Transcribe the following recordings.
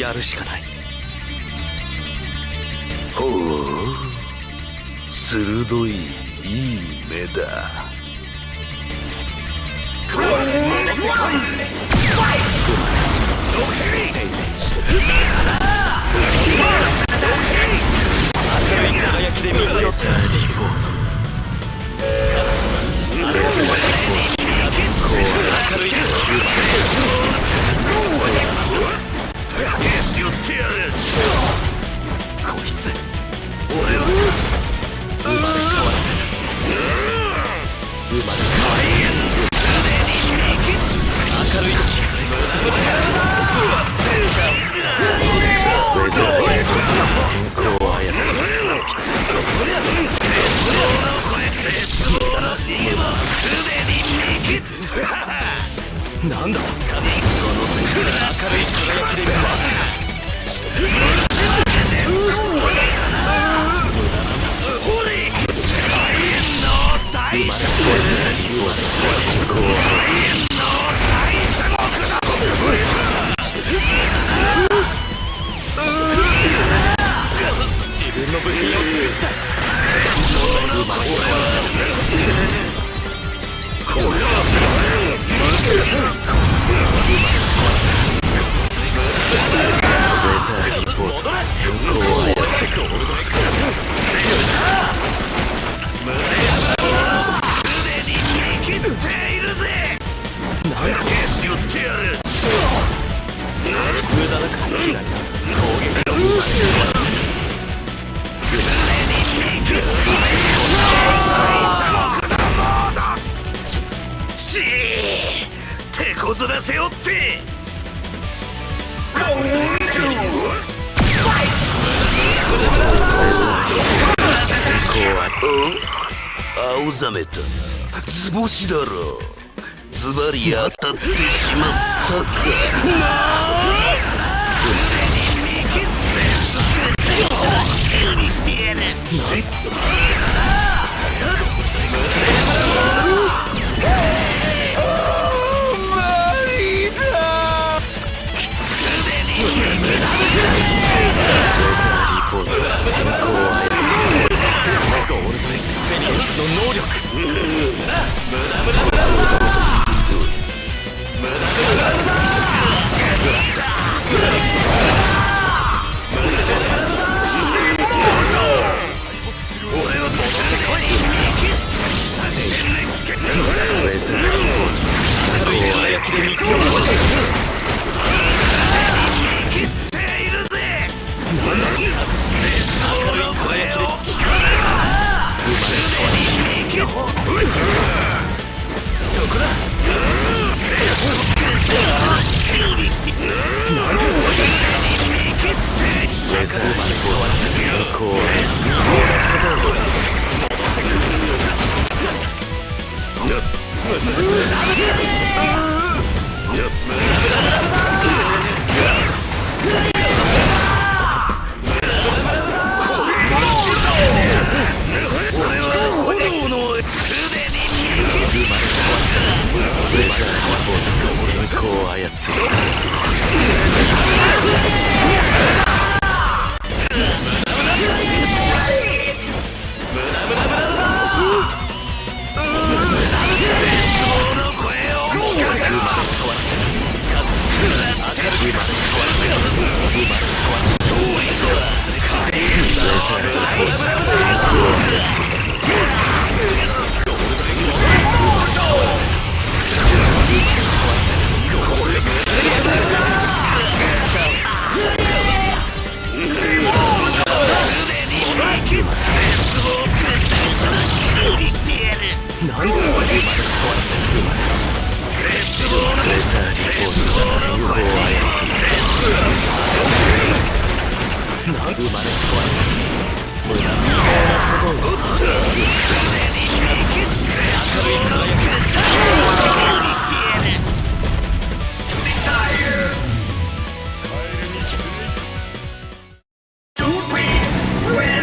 やるしかない。ほう、鋭いいい目だ。明るい輝きで道を照らしていこうと。明るいしよってやる。こいつ俺は生まれ変わらせた。生まれ変わらせた。明るいウェザーヘッド天候を操るこいつ。なんだと。その手明るい輝きで食わせた。自分の部品を作った。これはウェザーリポート天候を操る。無駄な感じが攻撃を生まれ変わらせた。ちー、手こずらせおって。青ざめた図星だろ。ズバリ当たってしまったか。ゴールドエクスペリエンスの能力。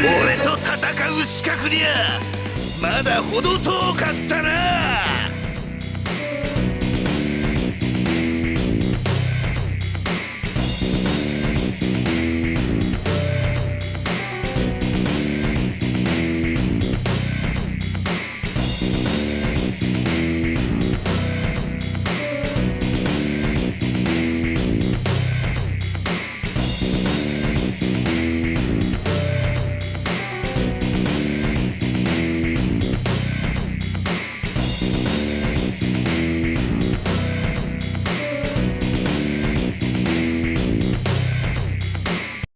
俺と戦う資格にゃまだ程遠かったな。